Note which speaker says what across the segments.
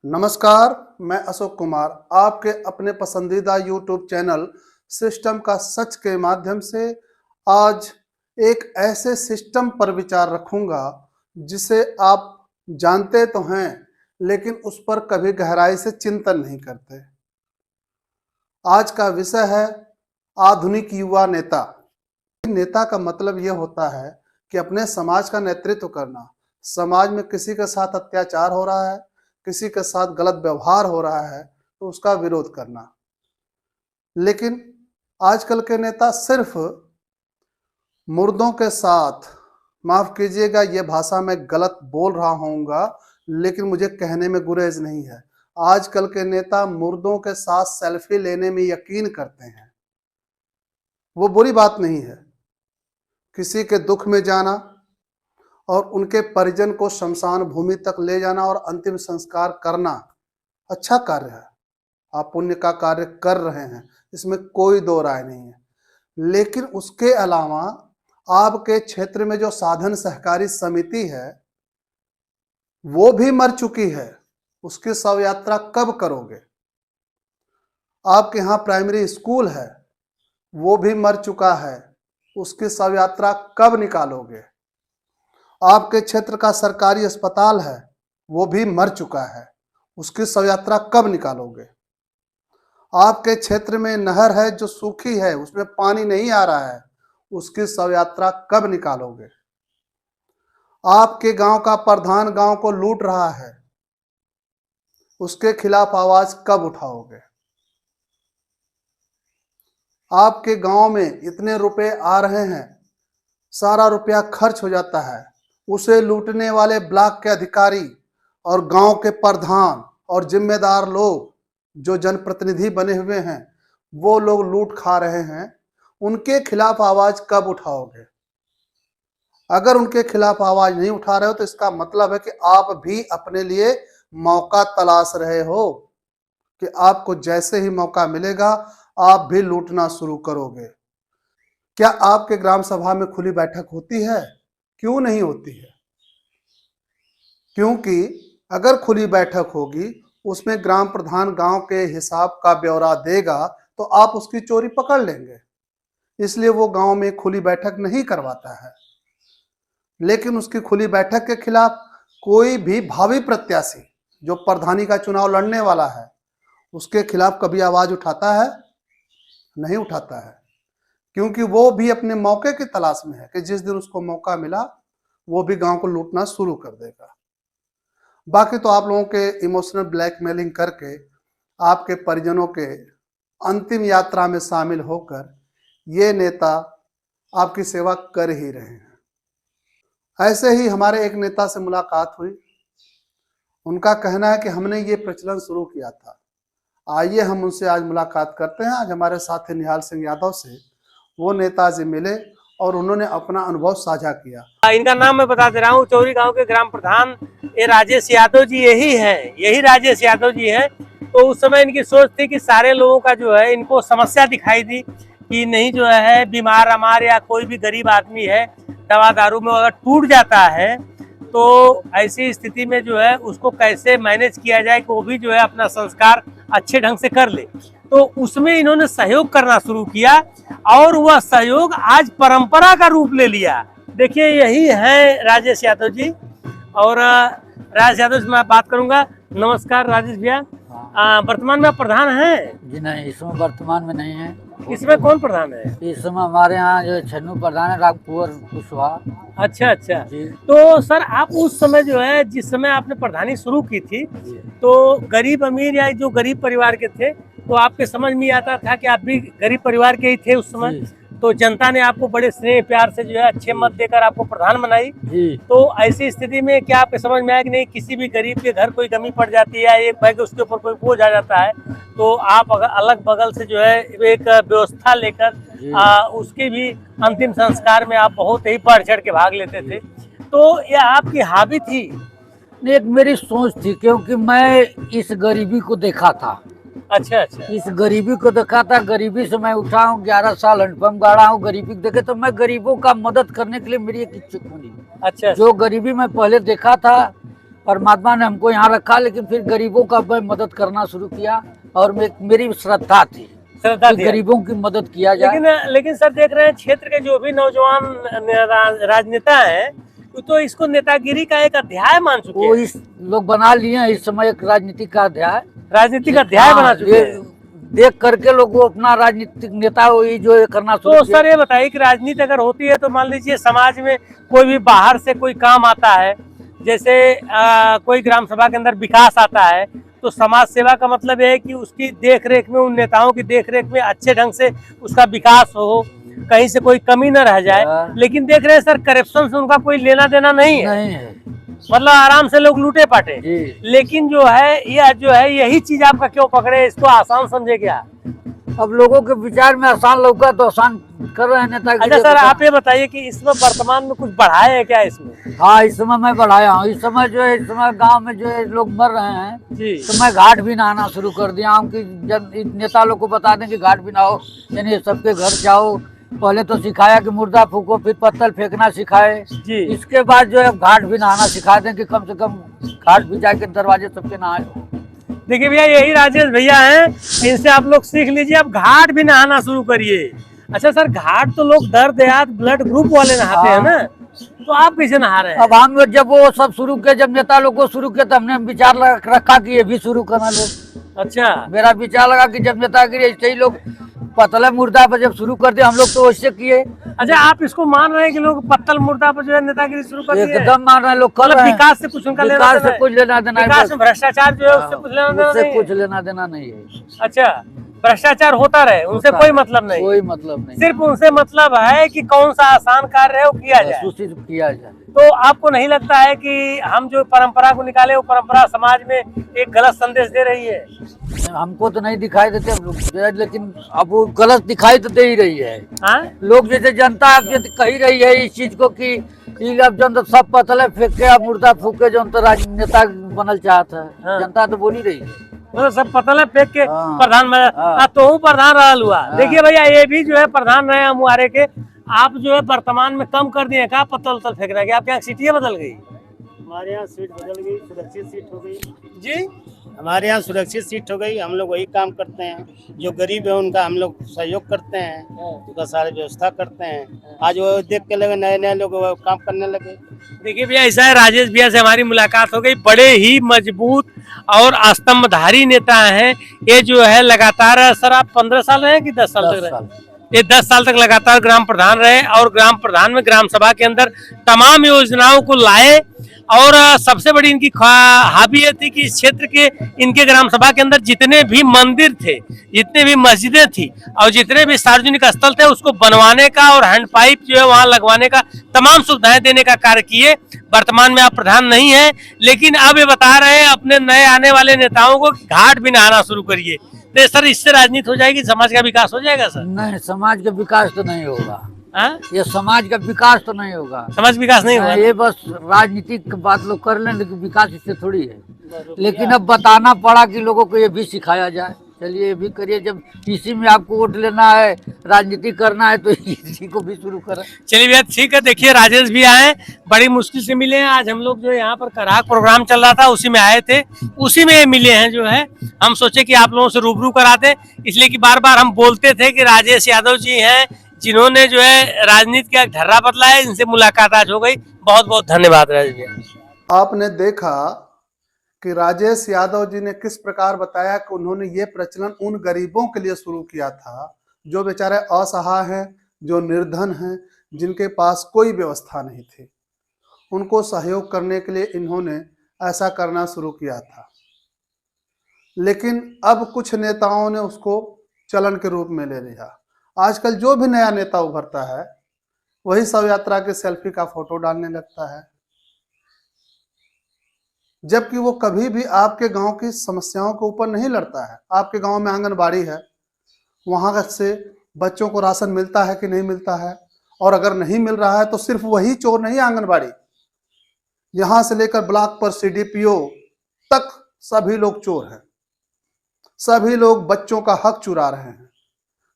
Speaker 1: नमस्कार, मैं अशोक कुमार आपके अपने पसंदीदा यूट्यूब चैनल सिस्टम का सच के माध्यम से आज एक ऐसे सिस्टम पर विचार रखूंगा जिसे आप जानते तो हैं लेकिन उस पर कभी गहराई से चिंतन नहीं करते। आज का विषय है आधुनिक युवा नेता। नेता का मतलब यह होता है कि अपने समाज का नेतृत्व करना। समाज में किसी के साथ अत्याचार हो रहा है, किसी के साथ गलत व्यवहार हो रहा है तो उसका विरोध करना। लेकिन आजकल के नेता सिर्फ मुर्दों के साथ, माफ कीजिएगा ये भाषा मैं गलत बोल रहा होऊंगा लेकिन मुझे कहने में गुरेज नहीं है, आजकल के नेता मुर्दों के साथ सेल्फी लेने में यकीन करते हैं। वो बुरी बात नहीं है, किसी के दुख में जाना और उनके परिजन को शमशान भूमि तक ले जाना और अंतिम संस्कार करना अच्छा कार्य है। आप पुण्य का कार्य कर रहे हैं, इसमें कोई दो राय नहीं है। लेकिन उसके अलावा आपके क्षेत्र में जो साधन सहकारी समिति है वो भी मर चुकी है, उसकी शव यात्रा कब करोगे? आपके यहाँ प्राइमरी स्कूल है वो भी मर चुका है, उसकी शव यात्रा कब निकालोगे? आपके क्षेत्र का सरकारी अस्पताल है वो भी मर चुका है, उसकी शव यात्रा कब निकालोगे? आपके क्षेत्र में नहर है जो सूखी है, उसमें पानी नहीं आ रहा है, उसकी शव यात्रा कब निकालोगे? आपके गांव का प्रधान गांव को लूट रहा है, उसके खिलाफ आवाज कब उठाओगे? आपके गांव में इतने रुपए आ रहे हैं, सारा रुपया खर्च हो जाता है, उसे लूटने वाले ब्लॉक के अधिकारी और गांव के प्रधान और जिम्मेदार लोग जो जनप्रतिनिधि बने हुए हैं वो लोग लूट खा रहे हैं, उनके खिलाफ आवाज कब उठाओगे? अगर उनके खिलाफ आवाज नहीं उठा रहे हो तो इसका मतलब है कि आप भी अपने लिए मौका तलाश रहे हो कि आपको जैसे ही मौका मिलेगा आप भी लूटना शुरू करोगे। क्या आपके ग्राम सभा में खुली बैठक होती है? क्यों नहीं होती है? क्योंकि अगर खुली बैठक होगी उसमें ग्राम प्रधान गांव के हिसाब का ब्यौरा देगा तो आप उसकी चोरी पकड़ लेंगे, इसलिए वो गांव में खुली बैठक नहीं करवाता है। लेकिन उसकी खुली बैठक के खिलाफ कोई भी भावी प्रत्याशी जो प्रधानी का चुनाव लड़ने वाला है उसके खिलाफ कभी आवाज उठाता है? नहीं उठाता है, क्योंकि वो भी अपने मौके की तलाश में है कि जिस दिन उसको मौका मिला वो भी गांव को लूटना शुरू कर देगा। बाकी तो आप लोगों के इमोशनल ब्लैकमेलिंग करके आपके परिजनों के अंतिम यात्रा में शामिल होकर ये नेता आपकी सेवा कर ही रहे हैं। ऐसे ही हमारे एक नेता से मुलाकात हुई, उनका कहना है कि हमने ये प्रचलन शुरू किया था। आइए हम उनसे आज मुलाकात करते हैं। आज हमारे साथ है निहाल सिंह यादव से, वो नेताजी मिले और उन्होंने अपना अनुभव साझा किया।
Speaker 2: इनका नाम मैं बता दे रहा हूँ, चौरी गांव के ग्राम प्रधान ये राजेश यादव जी यही राजेश यादव जी हैं। तो उस समय इनकी सोच थी कि सारे लोगों का जो है इनको समस्या दिखाई दी कि नहीं जो है बीमार अमार या कोई भी गरीब आदमी है दवा दारू में अगर टूट जाता है तो ऐसी स्थिति में जो है उसको कैसे मैनेज किया जाए कि वो भी जो है अपना संस्कार अच्छे ढंग से कर ले। तो उसमें इन्होंने सहयोग करना शुरू किया और वह सहयोग आज परंपरा का रूप ले लिया। देखिए यही है राजेश यादव जी। और राजेश यादव से मैं बात करूंगा। नमस्कार राजेश भैया। वर्तमान में आप प्रधान हैं?
Speaker 3: जी नहीं, इसमें वर्तमान में नहीं है।
Speaker 2: इसमें कौन प्रधान है?
Speaker 3: इस समय हमारे यहाँ जो छन्नू प्रधान है राघपुर कुशवाहा।
Speaker 2: अच्छा अच्छा जी। तो सर आप उस समय जो है जिस समय आपने प्रधानी शुरू की थी तो गरीब अमीर या जो गरीब परिवार के थे तो आपके समझ में आता था कि आप भी गरीब परिवार के ही थे उस समय? तो जनता ने आपको बड़े स्नेह प्यार से जो है अच्छे मत देकर आपको प्रधान बनाई। तो ऐसी स्थिति में क्या आपके समझ में आया कि नहीं किसी भी गरीब के घर कोई कमी पड़ जाती है, एक बैग उसके ऊपर कोई बोझ आ जाता है तो आप अगर अलग बगल से जो है एक व्यवस्था लेकर उसके भी अंतिम संस्कार में आप बहुत ही बढ़ चढ़ के भाग लेते थे। तो यह आपकी हॉबी थी?
Speaker 3: एक मेरी सोच थी, क्योंकि मैं इस गरीबी को देखा था।
Speaker 2: अच्छा अच्छा।
Speaker 3: इस गरीबी को देखा था, गरीबी से मैं उठा हूँ, 11 साल हैंडपंप गाड़ा हूँ, गरीबी देखे तो मैं गरीबों का मदद करने के लिए मेरी एक इच्छुक बनी।
Speaker 2: अच्छा।
Speaker 3: जो गरीबी मैं पहले देखा था परमात्मा ने हमको यहाँ रखा, लेकिन फिर गरीबों का मैं मदद करना शुरू किया और मेरी श्रद्धा थी
Speaker 2: श्रद्धा
Speaker 3: कि
Speaker 2: थी।
Speaker 3: गरीबों की मदद किया जाए।
Speaker 2: लेकिन सर देख रहे हैं क्षेत्र के जो भी नौजवान राजनेता हैं तो इसको नेतागिरी का एक अध्याय मान चुके
Speaker 3: वो
Speaker 2: हैं।
Speaker 3: इस लोग बना लिए हैं इस समय एक राजनीति का अध्याय,
Speaker 2: राजनीतिक अध्याय
Speaker 3: हाँ,
Speaker 2: बना चुके हैं।
Speaker 3: देख करके लोग वो अपना राजनीतिक नेता वही जो ये करना शुरू
Speaker 2: तो
Speaker 3: किया।
Speaker 2: सर ये बताइए कि राजनीति अगर होती है तो मान लीजिए समाज में कोई भी बाहर से कोई काम आता है, जैसे कोई ग्राम सभा के अंदर विकास आता है, तो समाज सेवा का मतलब है कि उसकी देख रेख में, उन नेताओं की देख रेख में अच्छे ढंग से उसका विकास हो, कहीं से कोई कमी न रह जाए। लेकिन देख रहे हैं सर करप्शन से उनका कोई लेना देना नहीं है, मतलब आराम से लोग लूटे पाटे। लेकिन जो है यही चीज आपका क्यों पकड़े, इसको आसान समझे क्या?
Speaker 3: अब लोगों के विचार में आसान लौका तो आसान कर रहे हैं नेता।
Speaker 2: अच्छा सर आप ये बताइए कि इसमें वर्तमान में कुछ बढ़ाए हैं क्या इसमें?
Speaker 3: हाँ, इस समय मैं बढ़ाया हूँ। इस समय जो है, इस समय गांव में जो है लोग मर रहे हैं
Speaker 2: जी,
Speaker 3: तो मैं घाट भी नहाना शुरू कर दिया हूँ कि जब नेता लोग को बता दें कि घाट भी नहाओ, यानी सबके घर जाओ। पहले तो सिखाया कि मुर्दा फूको, फिर पत्थर फेंकना सिखाए
Speaker 2: जी।
Speaker 3: इसके बाद जो है घाट भी नहाना सिखा दें कि कम से कम घाट भी जाके दरवाजे सबके नहाए।
Speaker 2: देखिए भैया यही राजेश भैया हैं, इनसे आप लोग सीख लीजिए, आप घाट भी नहाना शुरू करिए। अच्छा सर घाट तो लोग दर्द याद ब्लड ग्रुप वाले नहाते हैं ना, तो आप कैसे नहा रहे हैं?
Speaker 3: अब हम जब वो सब शुरू किया, जब नेता लोग को शुरू किया, तो हमने विचार रखा कि ये भी शुरू करना लोग।
Speaker 2: अच्छा,
Speaker 3: मेरा विचार लगा कि जब नेतागिरी ऐसे ही लोग पतला मुर्दा पर जब शुरू कर दिया, हम लोग तो वैसे किए।
Speaker 2: अच्छा आप इसको मान रहे हैं कि लोग पत्तल मुर्दा पर जो है नेतागिरी शुरू कर दिए?
Speaker 3: एकदम मान रहे हैं लोग, कर
Speaker 2: मतलब
Speaker 3: रहे हैं।
Speaker 2: विकास से कुछ उनका लेना
Speaker 3: विकास
Speaker 2: देना
Speaker 3: से कुछ लेना देना नहीं,
Speaker 2: विकास में भ्रष्टाचार जो है उससे कुछ लेना देना
Speaker 3: उससे
Speaker 2: नहीं
Speaker 3: कुछ
Speaker 2: है।
Speaker 3: लेना देना नहीं है।
Speaker 2: अच्छा भ्रष्टाचार होता रहे, उनसे
Speaker 3: होता
Speaker 2: कोई
Speaker 3: है,
Speaker 2: मतलब नहीं,
Speaker 3: कोई मतलब नहीं,
Speaker 2: सिर्फ उनसे मतलब है कि कौन सा आसान कार्य है वो किया जाए।
Speaker 3: सूचित किया जाए।
Speaker 2: तो आपको नहीं लगता है कि हम जो परंपरा को निकाले वो परंपरा समाज में एक गलत संदेश दे रही है?
Speaker 3: हमको तो नहीं दिखाई देते अब लोग, लेकिन अब वो गलत दिखाई तो दे ही रही है।
Speaker 2: हाँ?
Speaker 3: लोग जैसे जनता कही रही है इस चीज को कि अब जो सब पतले फेंक के मुर्दा फूके जो नेता बनल चाहता है।
Speaker 2: हाँ।
Speaker 3: जनता तो बोली रही है,
Speaker 2: मतलब सब पतले फेंक के
Speaker 3: हाँ।
Speaker 2: प्रधान में
Speaker 3: हाँ।
Speaker 2: तो प्रधान रहा हुआ।
Speaker 3: हाँ।
Speaker 2: देखिए भैया ये भी जो है प्रधान रहे हमारे के, आप जो है वर्तमान में कम कर दिए, कहा पत्तल उतल फेंक रहे, आप यहाँ सीटियाँ बदल गई?
Speaker 4: हमारे यहाँ सीट बदल गई, सुरक्षित सीट हो गई।
Speaker 2: जी
Speaker 4: हमारे यहाँ सुरक्षित सीट हो गई, हम लोग वही काम करते हैं। जो गरीब है उनका हम लोग सहयोग करते हैं, उनका सारी व्यवस्था करते हैं। आज वो देख के लगे नए नए लोग वो काम करने लगे।
Speaker 2: देखिए भैया ऐसा है, राजेश भैया से हमारी मुलाकात हो गई, बड़े ही मजबूत और स्तंभधारी नेता हैं ये जो है। लगातार सर आप 15 साल रहे कि 10 साल तक रहे? ये 10 साल तक लगातार ग्राम प्रधान रहे और ग्राम प्रधान में ग्राम सभा के अंदर तमाम योजनाओं को लाए। और सबसे बड़ी इनकी हाबी ये थी कि इस क्षेत्र के इनके ग्राम सभा के अंदर जितने भी मंदिर थे, जितने भी मस्जिदें थी और जितने भी सार्वजनिक स्थल थे उसको बनवाने का और हैंडपाइप जो है वहां लगवाने का तमाम सुविधाएं देने का कार्य किए। वर्तमान में आप प्रधान नहीं है, लेकिन अब ये बता रहे हैं अपने नए आने वाले नेताओं को घाट भी नहाना शुरू करिए। तो सर इससे राजनीति हो जाएगी, समाज का विकास हो जाएगा सर?
Speaker 3: नहीं, समाज का विकास तो नहीं होगा।
Speaker 2: हाँ?
Speaker 3: ये समाज का विकास तो नहीं होगा,
Speaker 2: समाज विकास नहीं होगा।
Speaker 3: ये बस राजनीतिक बात लोग कर लें, लेकिन विकास इससे थोड़ी है। लेकिन अब बताना पड़ा कि लोगों को ये भी सिखाया जाए, चलिए ये भी करिए। जब इसी में आपको वोट लेना है, राजनीति करना है, तो इसी को भी शुरू करें।
Speaker 2: चलिए भैया ठीक है। देखिए राजेश भी आए, बड़ी मुश्किल से मिले हैं। आज हम लोग जो यहाँ पर कराक प्रोग्राम चल रहा था उसी में आए थे, उसी में मिले हैं जो है। हम सोचे कि आप लोगों से रूबरू कराते, इसलिए कि बार बार हम बोलते थे कि राजेश यादव जी हैं जिन्होंने जो है राजनीति का ढर्रा बदला है। इनसे मुलाकात आज हो गई। बहुत बहुत धन्यवाद राजेश भैया।
Speaker 1: आपने देखा कि राजेश यादव जी ने किस प्रकार बताया कि उन्होंने ये प्रचलन उन गरीबों के लिए शुरू किया था जो बेचारे असहाय हैं, जो निर्धन हैं, जिनके पास कोई व्यवस्था नहीं थी। उनको सहयोग करने के लिए इन्होंने ऐसा करना शुरू किया था। लेकिन अब कुछ नेताओं ने उसको चलन के रूप में ले लिया। आजकल जो भी नया नेता उभरता है वही शव यात्रा के सेल्फी का फोटो डालने लगता है, जबकि वो कभी भी आपके गांव की समस्याओं के ऊपर नहीं लड़ता है। आपके गांव में आंगनबाड़ी है, वहां से बच्चों को राशन मिलता है कि नहीं मिलता है, और अगर नहीं मिल रहा है तो सिर्फ वही चोर नहीं, आंगनबाड़ी यहां से लेकर ब्लॉक पर सीडीपीओ तक सभी लोग चोर हैं। सभी लोग बच्चों का हक चुरा रहे हैं।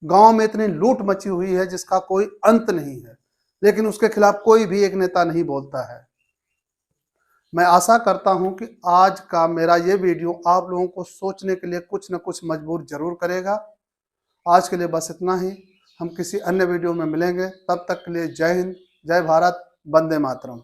Speaker 1: गांव में इतनी लूट मची हुई है जिसका कोई अंत नहीं है, लेकिन उसके खिलाफ कोई भी एक नेता नहीं बोलता है। मैं आशा करता हूं कि आज का मेरा ये वीडियो आप लोगों को सोचने के लिए कुछ न कुछ मजबूर जरूर करेगा। आज के लिए बस इतना ही। हम किसी अन्य वीडियो में मिलेंगे, तब तक के लिए जय हिंद, जय भारत, वंदे मातरम।